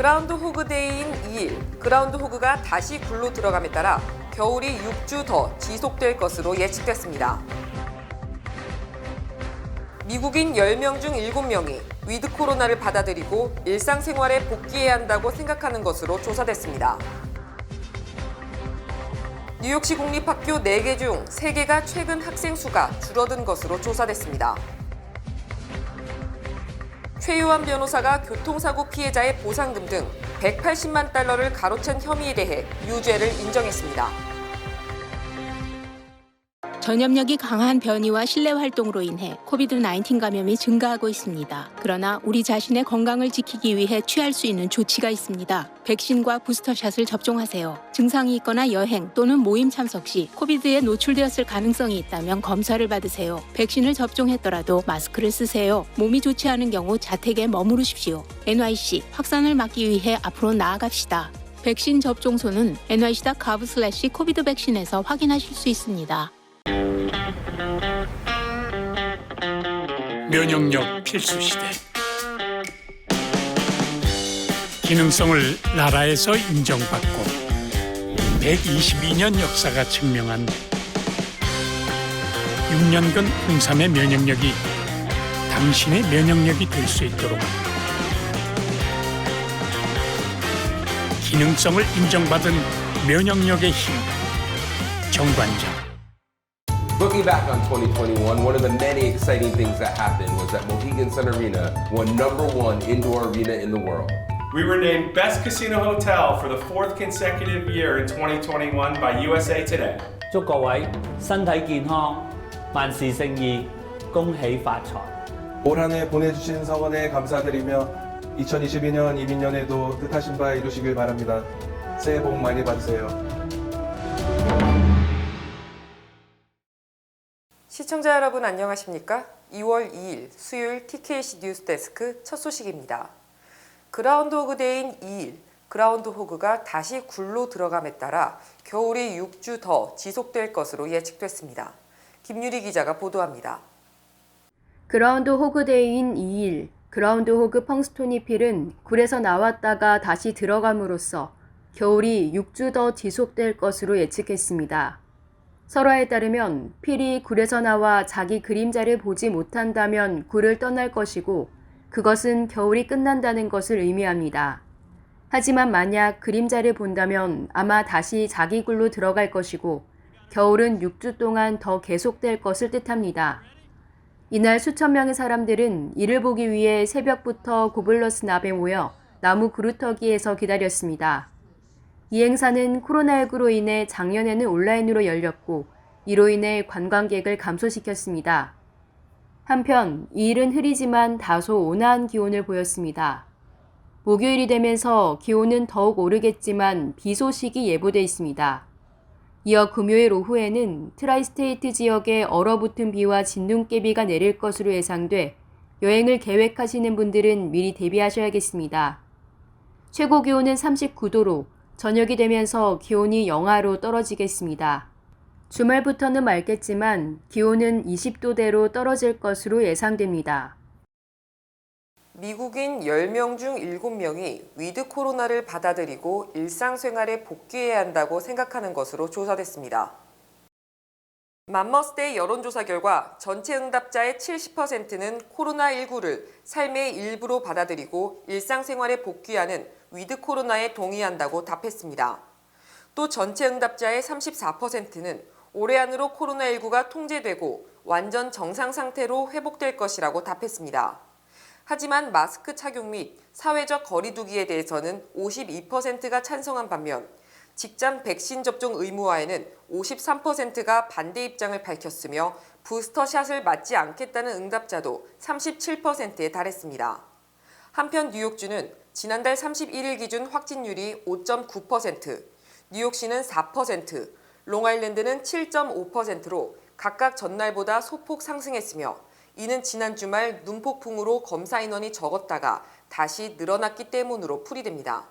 그라운드 호그 데이인 2일, 그라운드 호그가 다시 굴로 들어감에 따라 겨울이 6주 더 지속될 것으로 예측됐습니다. 미국인 10명 중 7명이 위드 코로나를 받아들이고 일상생활에 복귀해야 한다고 생각하는 것으로 조사됐습니다. 뉴욕시 공립학교 4개 중 3개가 최근 학생 수가 줄어든 것으로 조사됐습니다. 최유한 변호사가 교통사고 피해자의 보상금 등 180만 달러를 가로챈 혐의에 대해 유죄를 인정했습니다. 전염력이 강한 변이와 실내 활동으로 인해 코비드-19 감염이 증가하고 있습니다. 그러나 우리 자신의 건강을 지키기 위해 취할 수 있는 조치가 있습니다. 백신과 부스터샷을 접종하세요. 증상이 있거나 여행 또는 모임 참석 시 코비드에 노출되었을 가능성이 있다면 검사를 받으세요. 백신을 접종했더라도 마스크를 쓰세요. 몸이 좋지 않은 경우 자택에 머무르십시오. NYC 확산을 막기 위해 앞으로 나아갑시다. 백신 접종소는 nyc.gov/covid 백신에서 확인하실 수 있습니다. 면역력 필수 시대. 기능성을 나라에서 인정받고 122년 역사가 증명한 6년근 홍삼의 면역력이 당신의 면역력이 될 수 있도록 기능성을 인정받은 면역력의 힘, 정관장. Looking back on 2021, one of the many exciting things that happened was that Mohegan Sun Arena won #1 indoor arena in the world. We were named Best Casino Hotel for the 4th consecutive year in 2021 by USA Today. 祝各位身體健康，萬事勝意，恭喜發財。 올 한 해 보내주신 성원에 감사드리며 2022년 이민년에도 뜻하신 바 이루시길 바랍니다. 새해 복 많이 받으세요. 시청자 여러분 안녕하십니까? 2월 2일 수요일 TKC 뉴스데스크 첫 소식입니다. 그라운드 호그 데이인 2일, 그라운드 호그가 다시 굴로 들어감에 따라 겨울이 6주 더 지속될 것으로 예측됐습니다. 김유리 기자가 보도합니다. 그라운드 호그 데이인 2일, 그라운드 호그 펑스토니 필은 굴에서 나왔다가 다시 들어감으로써 겨울이 6주 더 지속될 것으로 예측했습니다. 설화에 따르면 필이 굴에서 나와 자기 그림자를 보지 못한다면 굴을 떠날 것이고 그것은 겨울이 끝난다는 것을 의미합니다. 하지만 만약 그림자를 본다면 아마 다시 자기 굴로 들어갈 것이고 겨울은 6주 동안 더 계속될 것을 뜻합니다. 이날 수천 명의 사람들은 이를 보기 위해 새벽부터 고블러스 납에 모여 나무 그루터기에서 기다렸습니다. 이 행사는 코로나19로 인해 작년에는 온라인으로 열렸고 이로 인해 관광객을 감소시켰습니다. 한편 이 일은 흐리지만 다소 온화한 기온을 보였습니다. 목요일이 되면서 기온은 더욱 오르겠지만 비 소식이 예보돼 있습니다. 이어 금요일 오후에는 트라이스테이트 지역에 얼어붙은 비와 진눈깨비가 내릴 것으로 예상돼 여행을 계획하시는 분들은 미리 대비하셔야겠습니다. 최고 기온은 39도로 저녁이 되면서 기온이 영하로 떨어지겠습니다. 주말부터는 맑겠지만 기온은 20도대로 떨어질 것으로 예상됩니다. 미국인 10명 중 7명이 위드 코로나를 받아들이고 일상생활에 복귀해야 한다고 생각하는 것으로 조사됐습니다. 맘머스데이 여론조사 결과 전체 응답자의 70%는 코로나19를 삶의 일부로 받아들이고 일상생활에 복귀하는 위드 코로나에 동의한다고 답했습니다. 또 전체 응답자의 34%는 올해 안으로 코로나19가 통제되고 완전 정상 상태로 회복될 것이라고 답했습니다. 하지만 마스크 착용 및 사회적 거리 두기에 대해서는 52%가 찬성한 반면 직장 백신 접종 의무화에는 53%가 반대 입장을 밝혔으며 부스터샷을 맞지 않겠다는 응답자도 37%에 달했습니다. 한편 뉴욕주는 지난달 31일 기준 확진율이 5.9%, 뉴욕시는 4%, 롱아일랜드는 7.5%로 각각 전날보다 소폭 상승했으며 이는 지난 주말 눈폭풍으로 검사 인원이 적었다가 다시 늘어났기 때문으로 풀이됩니다.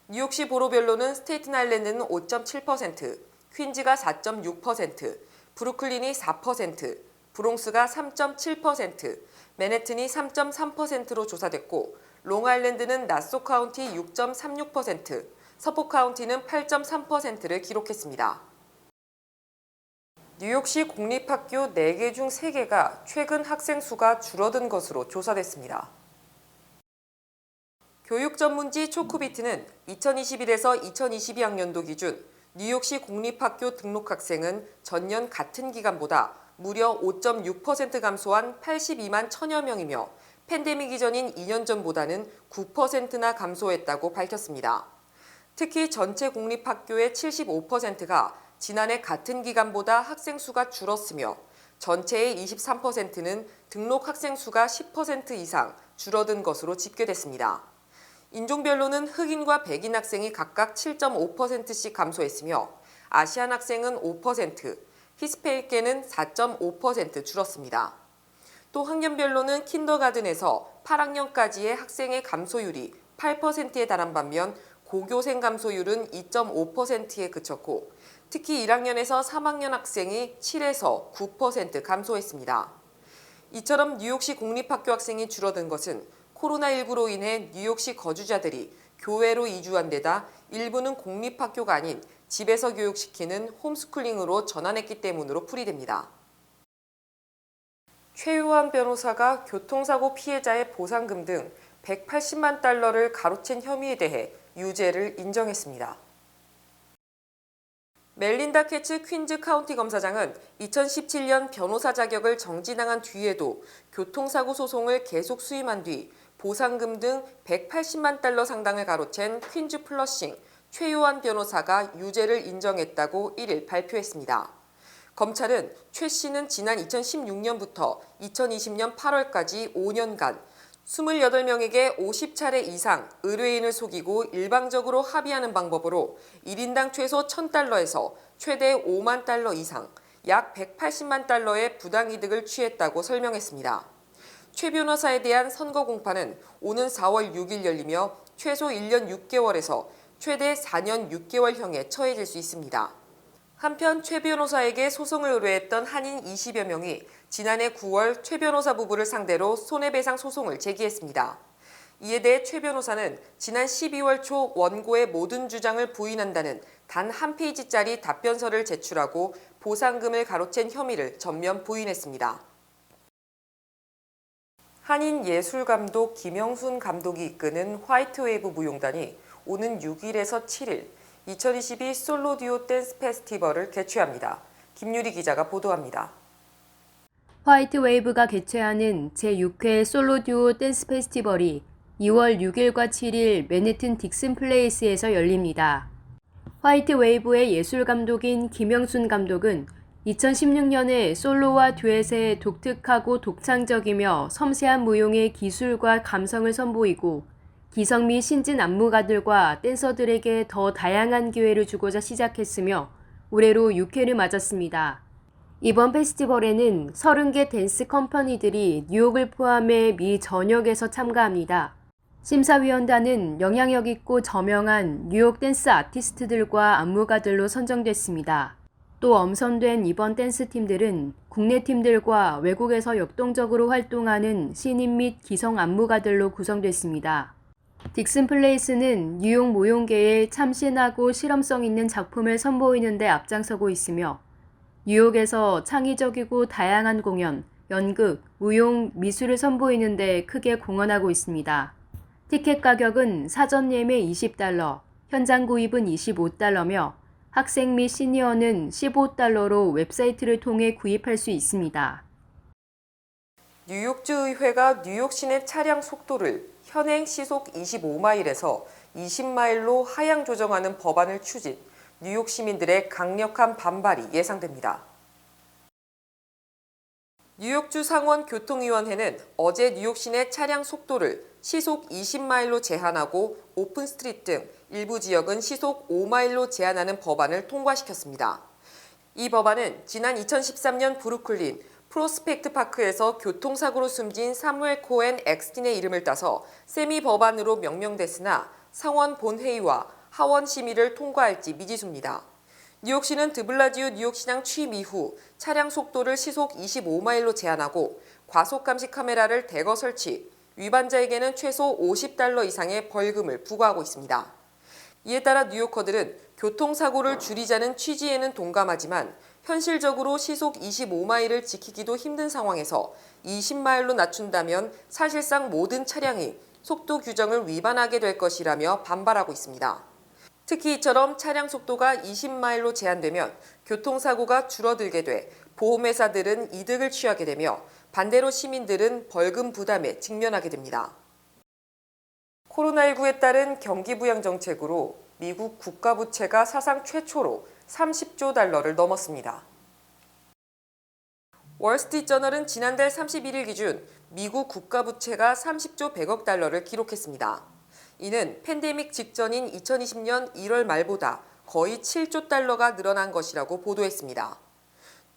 뉴욕시 보로별로는 스테이튼 아일랜드는 5.7%, 퀸즈가 4.6%, 브루클린이 4%, 브롱스가 3.7%, 맨해튼이 3.3%로 조사됐고 롱아일랜드는 나소 카운티 6.36%, 서포 카운티는 8.3%를 기록했습니다. 뉴욕시 공립학교 4개 중 3개가 최근 학생 수가 줄어든 것으로 조사됐습니다. 교육 전문지 초코비트는 2021에서 2022학년도 기준 뉴욕시 공립학교 등록 학생은 전년 같은 기간보다 무려 5.6% 감소한 82만 1000여 명이며 팬데믹 이전인 2년 전보다는 9%나 감소했다고 밝혔습니다. 특히 전체 공립학교의 75%가 지난해 같은 기간보다 학생 수가 줄었으며 전체의 23%는 등록 학생 수가 10% 이상 줄어든 것으로 집계됐습니다. 인종별로는 흑인과 백인 학생이 각각 7.5%씩 감소했으며 아시안 학생은 5%, 히스패닉계는 4.5% 줄었습니다. 또 학년별로는 킨더가든에서 8학년까지의 학생의 감소율이 8%에 달한 반면 고교생 감소율은 2.5%에 그쳤고 특히 1학년에서 3학년 학생이 7에서 9% 감소했습니다. 이처럼 뉴욕시 공립학교 학생이 줄어든 것은 코로나19로 인해 뉴욕시 거주자들이 교외로 이주한 데다 일부는 공립학교가 아닌 집에서 교육시키는 홈스쿨링으로 전환했기 때문으로 풀이됩니다. 최유한 변호사가 교통사고 피해자의 보상금 등 180만 달러를 가로챈 혐의에 대해 유죄를 인정했습니다. 멜린다 캐츠 퀸즈 카운티 검사장은 2017년 변호사 자격을 정지당한 뒤에도 교통사고 소송을 계속 수임한 뒤 보상금 등 180만 달러 상당을 가로챈 퀸즈 플러싱 최유한 변호사가 유죄를 인정했다고 1일 발표했습니다. 검찰은 최 씨는 지난 2016년부터 2020년 8월까지 5년간 28명에게 50차례 이상 의뢰인을 속이고 일방적으로 합의하는 방법으로 1인당 최소 1,000달러에서 최대 5만 달러 이상, 약 180만 달러의 부당이득을 취했다고 설명했습니다. 최 변호사에 대한 선고 공판은 오는 4월 6일 열리며 최소 1년 6개월에서 최대 4년 6개월형에 처해질 수 있습니다. 한편 최 변호사에게 소송을 의뢰했던 한인 20여 명이 지난해 9월 최 변호사 부부를 상대로 손해배상 소송을 제기했습니다. 이에 대해 최 변호사는 지난 12월 초 원고의 모든 주장을 부인한다는 단 한 페이지짜리 답변서를 제출하고 보상금을 가로챈 혐의를 전면 부인했습니다. 한인 예술감독 김영순 감독이 이끄는 화이트웨이브 무용단이 오는 6일에서 7일 2022 솔로 듀오 댄스 페스티벌을 개최합니다. 김유리 기자가 보도합니다. 화이트웨이브가 개최하는 제6회 솔로 듀오 댄스 페스티벌이 2월 6일과 7일 맨해튼 딕슨 플레이스에서 열립니다. 화이트웨이브의 예술 감독인 김영순 감독은 2016년에 솔로와 듀엣의 독특하고 독창적이며 섬세한 무용의 기술과 감성을 선보이고 기성미 신진 안무가들과 댄서들에게 더 다양한 기회를 주고자 시작했으며 올해로 6회를 맞았습니다. 이번 페스티벌에는 30개 댄스 컴퍼니들이 뉴욕을 포함해 미 전역에서 참가합니다. 심사위원단은 영향력 있고 저명한 뉴욕 댄스 아티스트들과 안무가들로 선정됐습니다. 또 엄선된 이번 댄스 팀들은 국내 팀들과 외국에서 역동적으로 활동하는 신인 및 기성 안무가들로 구성됐습니다. 딕슨 플레이스는 뉴욕 무용계에 참신하고 실험성 있는 작품을 선보이는 데 앞장서고 있으며 뉴욕에서 창의적이고 다양한 공연, 연극, 무용, 미술을 선보이는 데 크게 공헌하고 있습니다. 티켓 가격은 사전 예매 $20, 현장 구입은 $25며 학생 및 시니어는 $15로 웹사이트를 통해 구입할 수 있습니다. 뉴욕주 의회가 뉴욕 시내 차량 속도를 현행 시속 25마일에서 20마일로 하향 조정하는 법안을 추진, 뉴욕 시민들의 강력한 반발이 예상됩니다. 뉴욕주 상원교통위원회는 어제 뉴욕 시내 차량 속도를 시속 20마일로 제한하고 오픈 스트리트 등 일부 지역은 시속 5마일로 제한하는 법안을 통과시켰습니다. 이 법안은 지난 2013년 브루클린 프로스펙트 파크에서 교통사고로 숨진 사무엘 코엔 엑스틴의 이름을 따서 세미 법안으로 명명됐으나 상원 본회의와 하원 심의를 통과할지 미지수입니다. 뉴욕시는 드블라지오 뉴욕시장 취임 이후 차량 속도를 시속 25마일로 제한하고 과속 감시 카메라를 대거 설치, 위반자에게는 최소 $50 이상의 벌금을 부과하고 있습니다. 이에 따라 뉴요커들은 교통사고를 줄이자는 취지에는 동감하지만 현실적으로 시속 25마일을 지키기도 힘든 상황에서 20마일로 낮춘다면 사실상 모든 차량이 속도 규정을 위반하게 될 것이라며 반발하고 있습니다. 특히 이처럼 차량 속도가 20마일로 제한되면 교통사고가 줄어들게 돼 보험회사들은 이득을 취하게 되며 반대로 시민들은 벌금 부담에 직면하게 됩니다. 코로나19에 따른 경기부양 정책으로 미국 국가부채가 사상 최초로 $30조 넘었습니다. 월스트리트저널은 지난달 31일 기준 미국 국가부채가 30조 100억 달러를 기록했습니다. 이는 팬데믹 직전인 2020년 1월 말보다 거의 7조 달러가 늘어난 것이라고 보도했습니다.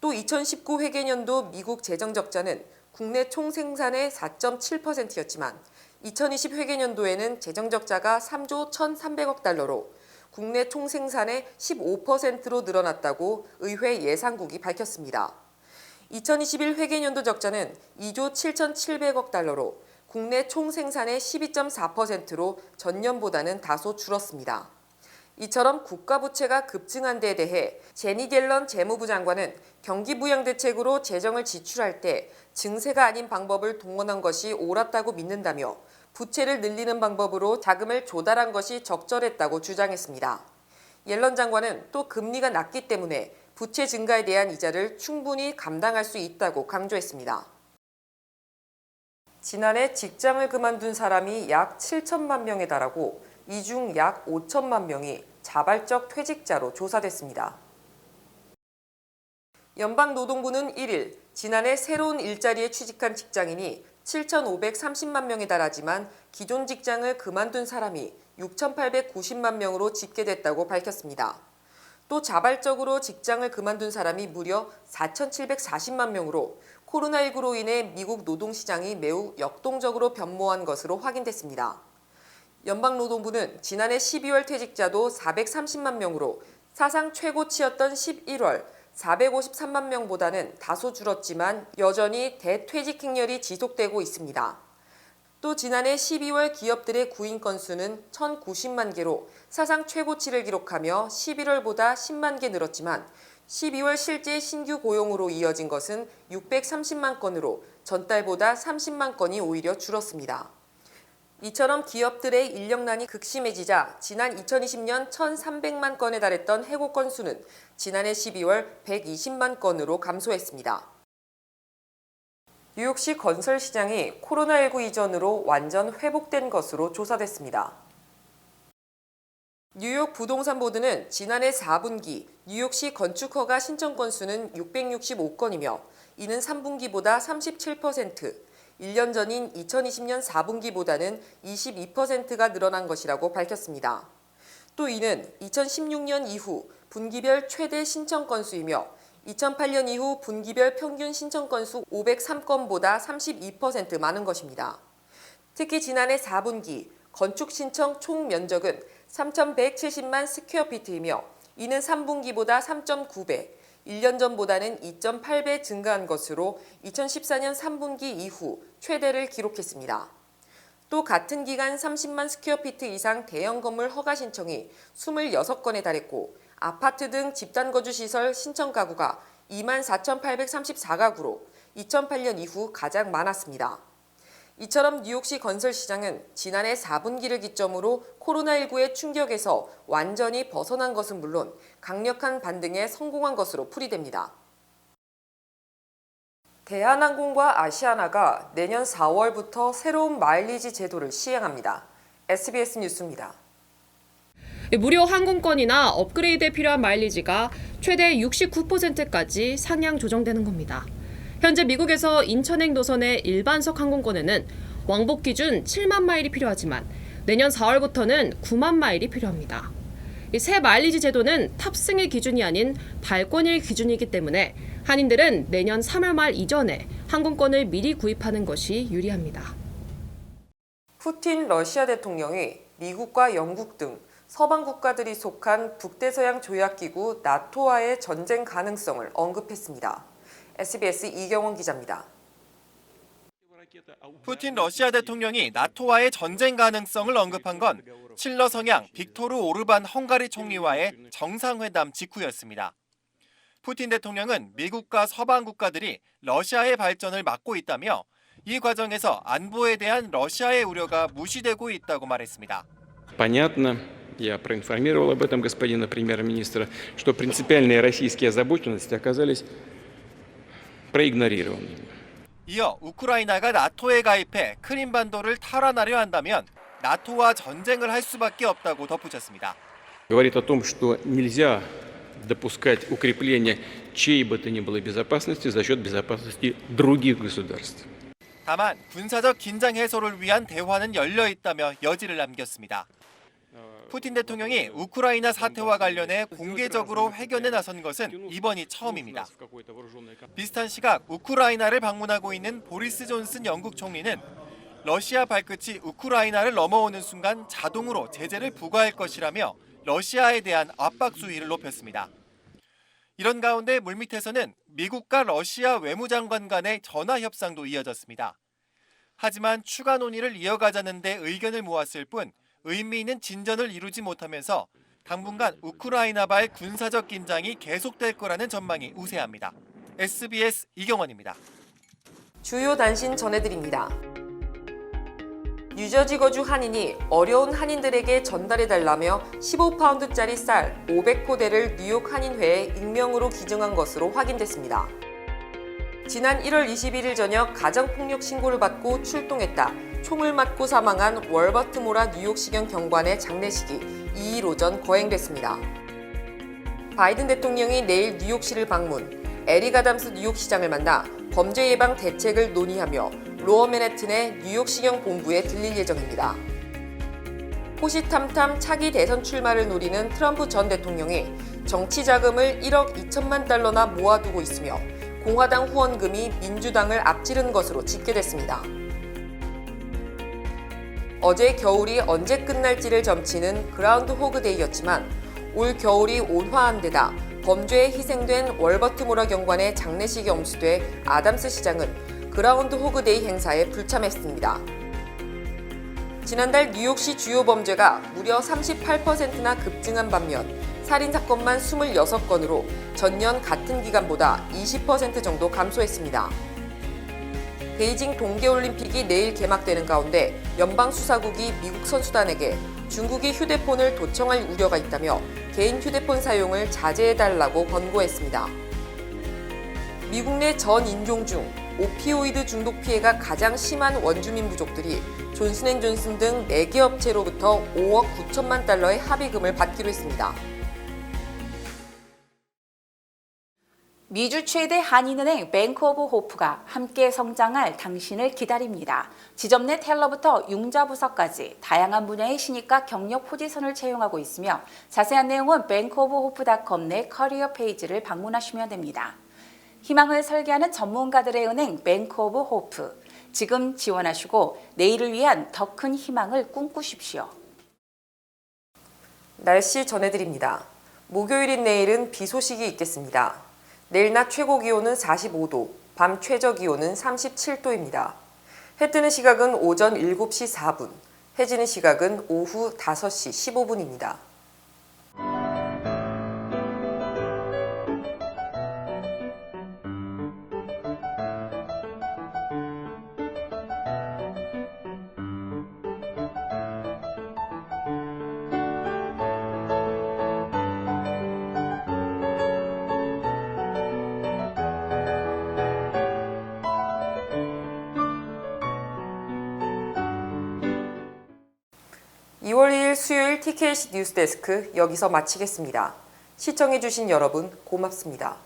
또 2019 회계년도 미국 재정 적자는 국내 총생산의 4.7%였지만 2020 회계년도에는 재정 적자가 3조 1,300억 달러로 국내 총생산의 15%로 늘어났다고 의회 예산국이 밝혔습니다. 2021 회계년도 적자는 2조 7,700억 달러로 국내 총생산의 12.4%로 전년보다는 다소 줄었습니다. 이처럼 국가부채가 급증한 데에 대해 제니 갤런 재무부 장관은 경기부양대책으로 재정을 지출할 때 증세가 아닌 방법을 동원한 것이 옳았다고 믿는다며 부채를 늘리는 방법으로 자금을 조달한 것이 적절했다고 주장했습니다. 옐런 장관은 또 금리가 낮기 때문에 부채 증가에 대한 이자를 충분히 감당할 수 있다고 강조했습니다. 지난해 직장을 그만둔 사람이 약 7천만 명에 달하고 이 중 약 5천만 명이 자발적 퇴직자로 조사됐습니다. 연방노동부는 1일 지난해 새로운 일자리에 취직한 직장인이 7,530만 명에 달하지만 기존 직장을 그만둔 사람이 6,890만 명으로 집계됐다고 밝혔습니다. 또 자발적으로 직장을 그만둔 사람이 무려 4,740만 명으로 코로나19로 인해 미국 노동시장이 매우 역동적으로 변모한 것으로 확인됐습니다. 연방노동부는 지난해 12월 퇴직자도 430만 명으로 사상 최고치였던 11월 453만 명보다는 다소 줄었지만 여전히 대퇴직 행렬이 지속되고 있습니다. 또 지난해 12월 기업들의 구인 건수는 1,090만 개로 사상 최고치를 기록하며 11월보다 10만 개 늘었지만 12월 실제 신규 고용으로 이어진 것은 630만 건으로 전달보다 30만 건이 오히려 줄었습니다. 이처럼 기업들의 인력난이 극심해지자 지난 2020년 1,300만 건에 달했던 해고 건수는 지난해 12월 120만 건으로 감소했습니다. 뉴욕시 건설 시장이 코로나19 이전으로 완전 회복된 것으로 조사됐습니다. 뉴욕 부동산 보드는 지난해 4분기 뉴욕시 건축 허가 신청 건수는 665건이며 이는 3분기보다 37%, 1년 전인 2020년 4분기보다는 22%가 늘어난 것이라고 밝혔습니다. 또 이는 2016년 이후 분기별 최대 신청 건수이며 2008년 이후 분기별 평균 신청 건수 503건보다 32% 많은 것입니다. 특히 지난해 4분기 건축 신청 총 면적은 3,170만 스퀘어피트이며 이는 3분기보다 3.9배, 1년 전보다는 2.8배 증가한 것으로 2014년 3분기 이후 최대를 기록했습니다. 또 같은 기간 30만 스퀘어피트 이상 대형 건물 허가 신청이 26건에 달했고 아파트 등 집단거주시설 신청 가구가 24,834가구로 2008년 이후 가장 많았습니다. 이처럼 뉴욕시 건설시장은 지난해 4분기를 기점으로 코로나19의 충격에서 완전히 벗어난 것은 물론 강력한 반등에 성공한 것으로 풀이됩니다. 대한항공과 아시아나가 내년 4월부터 새로운 마일리지 제도를 시행합니다. SBS 뉴스입니다. 무료 항공권이나 업그레이드에 필요한 마일리지가 최대 69%까지 상향 조정되는 겁니다. 현재 미국에서 인천행 노선의 일반석 항공권에는 왕복 기준 7만 마일이 필요하지만 내년 4월부터는 9만 마일이 필요합니다. 이 새 마일리지 제도는 탑승의 기준이 아닌 발권일 기준이기 때문에 한인들은 내년 3월 말 이전에 항공권을 미리 구입하는 것이 유리합니다. 푸틴 러시아 대통령이 미국과 영국 등 서방 국가들이 속한 북대서양 조약기구 나토와의 전쟁 가능성을 언급했습니다. SBS 이경원 기자입니다. 푸틴 러시아 대통령이 나토와의 전쟁 가능성을 언급한 건 칠러 성향 빅토르 오르반 헝가리 총리와의 정상회담 직후였습니다. 푸틴 대통령은 미국과 서방 국가들이 러시아의 발전을 막고 있다며 이 과정에서 안보에 대한 러시아의 우려가 무시되고 있다고 말했습니다. Понятно, я проинформировал об этом господина премьер-министра, что принципиальные российские озабоченности оказались проигнорированы. 이어 우크라이나가 나토에 가입해 크림반도를 탈환하려 한다면 나토와 전쟁을 할 수밖에 없다고 덧붙였습니다. Говорит о том, что нельзя допускать укрепления чьей бы то ни было безопасности за счет безопасности других государств. 다만 군사적 긴장 해소를 위한 대화는 열려 있다며 여지를 남겼습니다. 푸틴 대통령이 우크라이나 사태와 관련해 공개적으로 회견에 나선 것은 이번이 처음입니다. 비슷한 시각 우크라이나를 방문하고 있는 보리스 존슨 영국 총리는 러시아 발끝이 우크라이나를 넘어오는 순간 자동으로 제재를 부과할 것이라며 러시아에 대한 압박 수위를 높였습니다. 이런 가운데 물밑에서는 미국과 러시아 외무장관 간의 전화 협상도 이어졌습니다. 하지만 추가 논의를 이어가자는 데 의견을 모았을 뿐 의미 있는 진전을 이루지 못하면서 당분간 우크라이나발 군사적 긴장이 계속될 거라는 전망이 우세합니다. SBS 이경원입니다. 주요 단신 전해드립니다. 뉴저지 거주 한인이 어려운 한인들에게 전달해달라며 15파운드짜리 쌀 500포대를 뉴욕 한인회에 익명으로 기증한 것으로 확인됐습니다. 지난 1월 21일 저녁 가정폭력 신고를 받고 출동했다 총을 맞고 사망한 월버트 모라 뉴욕시경 경관의 장례식이 2일 오전 거행됐습니다. 바이든 대통령이 내일 뉴욕시를 방문, 에릭 아담스 뉴욕시장을 만나 범죄 예방 대책을 논의하며 로어 맨해튼의 뉴욕시경 본부에 들릴 예정입니다. 호시탐탐 차기 대선 출마를 노리는 트럼프 전 대통령이 정치 자금을 1억 2천만 달러나 모아두고 있으며 공화당 후원금이 민주당을 앞지른 것으로 집계됐습니다. 어제 겨울이 언제 끝날지를 점치는 그라운드 호그 데이였지만 올 겨울이 온화한 데다 범죄에 희생된 월버트 모라 경관의 장례식이 엄수돼 아담스 시장은 그라운드 호그 데이 행사에 불참했습니다. 지난달 뉴욕시 주요 범죄가 무려 38%나 급증한 반면 살인사건만 26건으로 전년 같은 기간보다 20% 정도 감소했습니다. 베이징 동계올림픽이 내일 개막되는 가운데 연방수사국이 미국 선수단에게 중국이 휴대폰을 도청할 우려가 있다며 개인 휴대폰 사용을 자제해달라고 권고했습니다. 미국 내 전 인종 중 오피오이드 중독 피해가 가장 심한 원주민 부족들이 존슨앤존슨 등 4개 업체로부터 5억 9천만 달러의 합의금을 받기로 했습니다. 미주 최대 한인은행 뱅크 오브 호프가 함께 성장할 당신을 기다립니다. 지점 내 텔러부터 융자 부서까지 다양한 분야의 신입과 경력 포지션을 채용하고 있으며 자세한 내용은 bankoofhope.com 내 커리어 페이지를 방문하시면 됩니다. 희망을 설계하는 전문가들의 은행 뱅크 오브 호프. 지금 지원하시고 내일을 위한 더 큰 희망을 꿈꾸십시오. 날씨 전해드립니다. 목요일인 내일은 비 소식이 있겠습니다. 내일 낮 최고 기온은 45도, 밤 최저 기온은 37도입니다. 해 뜨는 시각은 오전 7시 4분, 해 지는 시각은 오후 5시 15분입니다. (2월 2일) 수요일 TKC 뉴스데스크 여기서 마치겠습니다. 시청해주신 여러분 고맙습니다.